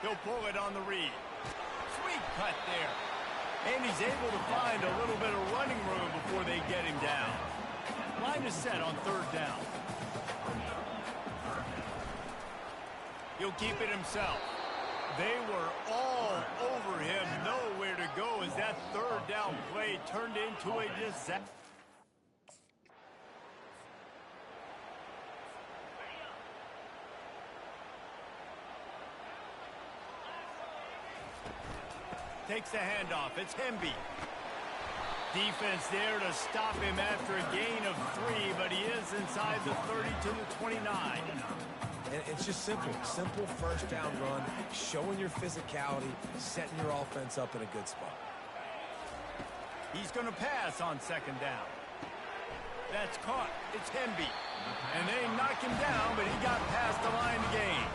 S1: He'll pull it on the read. Sweet cut there. And he's able to find a little bit of running room before they get him down. Line is set on 3rd down. He'll keep it himself. They were all over him. Nowhere to go as that 3rd down play turned into a disaster. Takes the handoff. It's Hemby. Defense there to stop him after a gain of 3, but he is inside the 30 to the 29.
S2: And it's just simple. Simple first down run, showing your physicality, setting your offense up in a good spot.
S1: He's going to pass on 2nd down. That's caught. It's Hemby. And they knock him down, but he got past the line to gain.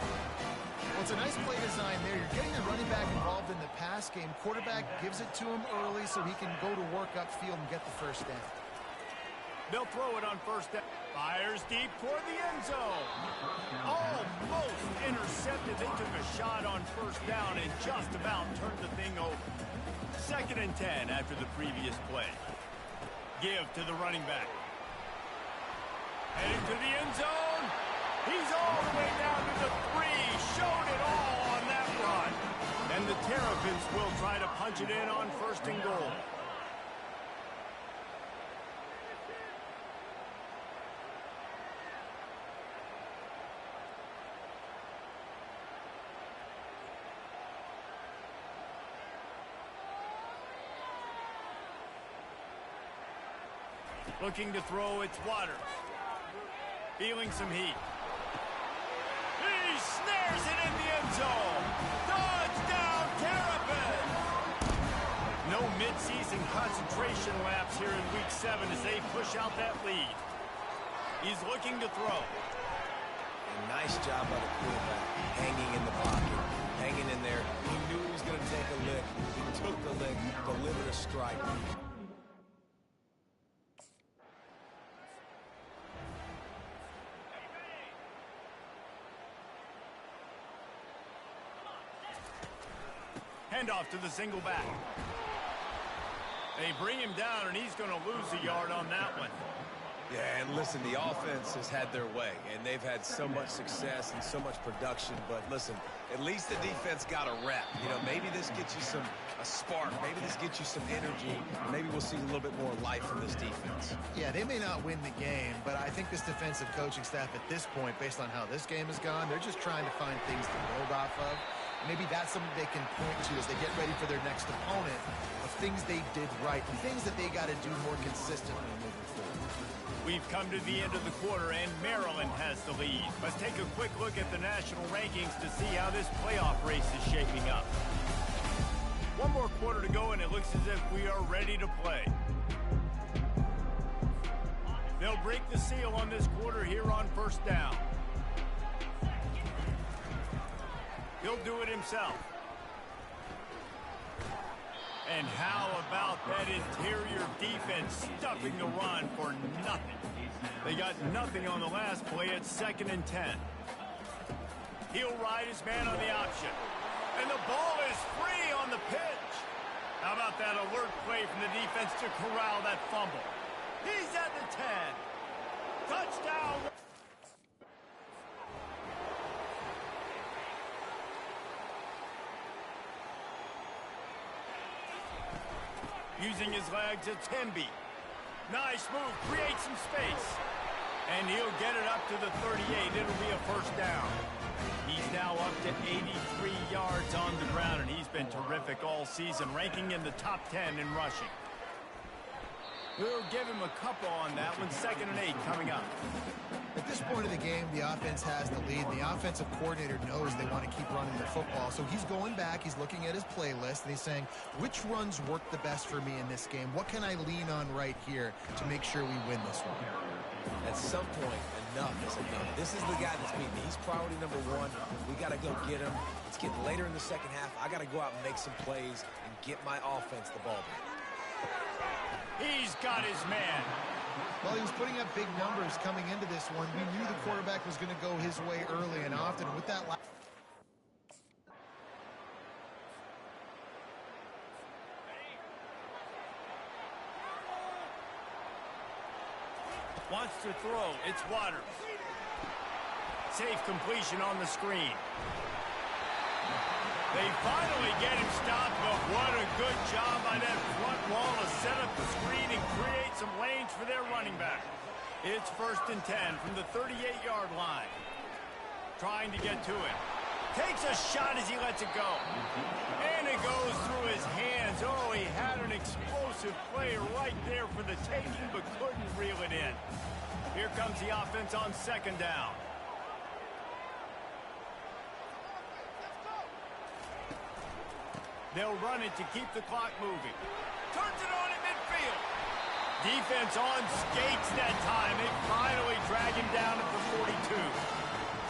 S3: Well, it's a nice play design there. You're getting the running back involved in the pass game. Quarterback gives it to him early so he can go to work upfield and get the first down.
S1: They'll throw it on 1st down. Fires deep toward the end zone. Almost intercepted. They took a shot on 1st down and just about turned the thing over. 2nd and 10 after the previous play. Give to the running back. Heading to the end zone. He's all the way down to the 3. Showed it all on that run. And the Terrapins will try to punch it in on 1st and goal. Looking to throw, it's Waters. Feeling some heat. He snares it in the end zone. Touchdown, Terrapins! No midseason concentration laps here in Week 7 as they push out that lead. He's looking to throw.
S2: And nice job by the quarterback, hanging in the pocket, hanging in there. He knew he was going to take a lick. He took the lick, delivered a strike.
S1: Handoff to the single back. They bring him down, and he's going to lose a yard on that one.
S2: Yeah, and listen, the offense has had their way, and they've had so much success and so much production. But listen, at least the defense got a rep. You know, maybe this gets you a spark. Maybe this gets you some energy. Maybe we'll see a little bit more life from this defense.
S3: Yeah, they may not win the game, but I think this defensive coaching staff at this point, based on how this game has gone, they're just trying to find things to build off of. Maybe that's something they can point to as they get ready for their next opponent, of things they did right, things that they got to do more consistently moving forward.
S1: We've come to the end of the quarter, and Maryland has the lead. Let's take a quick look at the national rankings to see how this playoff race is shaping up. One more quarter to go, and it looks as if we are ready to play. They'll break the seal on this quarter here on first down. He'll do it himself. And how about that interior defense stuffing the run for nothing? They got nothing on the last play at 2nd and 10. He'll ride his man on the option. And the ball is free on the pitch. How about that alert play from the defense to corral that fumble? He's at the 10. Touchdown. Using his legs, it's Hemby. Nice move, creates some space. And he'll get it up to the 38. It'll be a first down. He's now up to 83 yards on the ground, and he's been terrific all season, ranking in the top 10 in rushing. We'll give him a couple on that one. 2nd and 8 coming up.
S3: At this point of the game, the offense has the lead. The offensive coordinator knows they want to keep running the football. So he's going back, he's looking at his playlist, and he's saying, which runs work the best for me in this game? What can I lean on right here to make sure we win this one?
S2: At some point, enough is enough. This is the guy that's beating me. He's priority number one. We got to go get him. It's getting later in the second half. I got to go out and make some plays and get my offense the ball back.
S1: He's got his man.
S3: Well, he was putting up big numbers coming into this one. We knew the quarterback was going to go his way early and often. With that
S1: wants to throw. It's Waters. Safe completion on the screen. They finally get him stopped, but what a good job by that front wall to set up the screen and create some lanes for their running back. It's 1st and 10 from the 38-yard line. Trying to get to it. Takes a shot as he lets it go. And it goes through his hands. Oh, he had an explosive play right there for the taking, but couldn't reel it in. Here comes the offense on 2nd down. They'll run it to keep the clock moving. Turns it on in midfield. Defense on skates that time. They finally drag him down at the 42.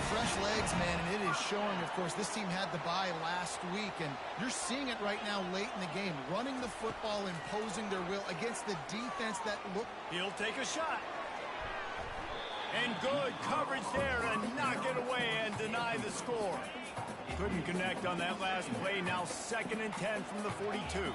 S3: fresh legs, man, and it is showing. Of course, this team had the bye last week, and you're seeing it right now late in the game. Running the football, imposing their will against the defense that looked.
S1: He'll take a shot. And good coverage there to knock it away and deny the score. Couldn't connect on that last play. Now 2nd and 10 from the 42.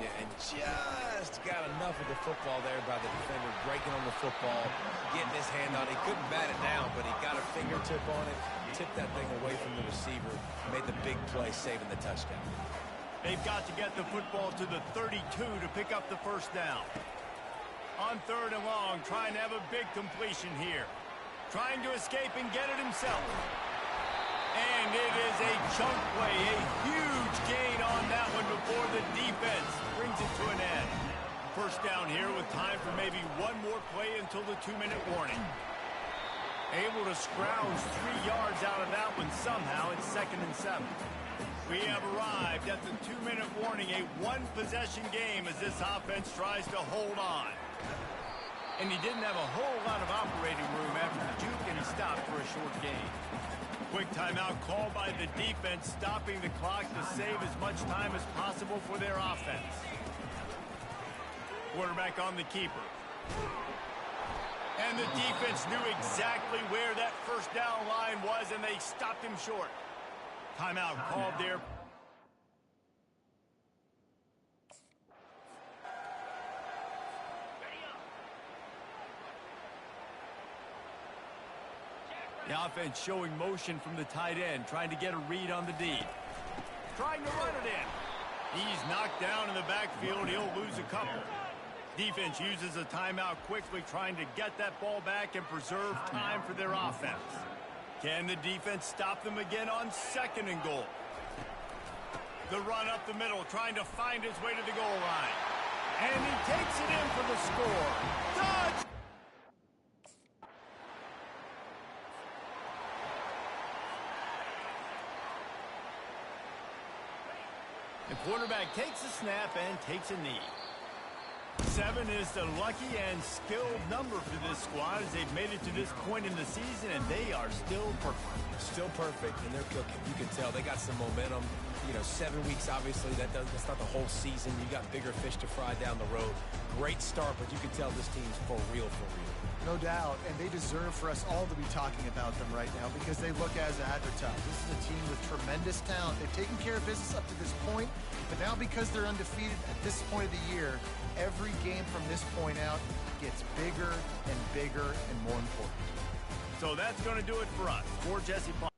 S2: Yeah, and just got enough of the football there by the defender, breaking on the football, getting his hand on it. He couldn't bat it down, but he got a fingertip on it, tipped that thing away from the receiver, made the big play, saving the touchdown.
S1: They've got to get the football to the 32 to pick up the first down. On 3rd and long, trying to have a big completion here. Trying to escape and get it himself. And it is a chunk play, a huge gain on that one before the defense brings it to an end. First down here with time for maybe one more play until the 2-minute warning. Able to scrounge 3 yards out of that one somehow. It's 2nd and 7. We have arrived at the 2-minute warning, a one-possession game as this offense tries to hold on. And he didn't have a whole lot of operating room after the juke, and he stopped for a short gain. Quick timeout called by the defense, stopping the clock to save as much time as possible for their offense. Quarterback on the keeper. And the defense knew exactly where that first down line was, and they stopped him short. Timeout called there. The offense showing motion from the tight end, trying to get a read on the D. Trying to run it in. He's knocked down in the backfield. He'll lose a couple. Defense uses a timeout quickly, trying to get that ball back and preserve time for their offense. Can the defense stop them again on 2nd and goal? The run up the middle, trying to find his way to the goal line. And he takes it in for the score. Touch! The quarterback takes a snap and takes a knee. 7 is the lucky and skilled number for this squad as they've made it to this point in the season, and they are still perfect.
S2: Still perfect, and they're cooking. You can tell they got some momentum. You know, 7 weeks, obviously, that's not the whole season. You got bigger fish to fry down the road. Great start, but you can tell this team's for real, for real.
S6: No doubt, and they deserve for us all to be talking about them right now because they look as advertised. This is a team with tremendous talent. They've taken care of business up to this point, but now because they're undefeated at this point of the year, every game from this point out gets bigger and bigger and more important.
S1: So that's going to do it for us. For Jesse Plotkin.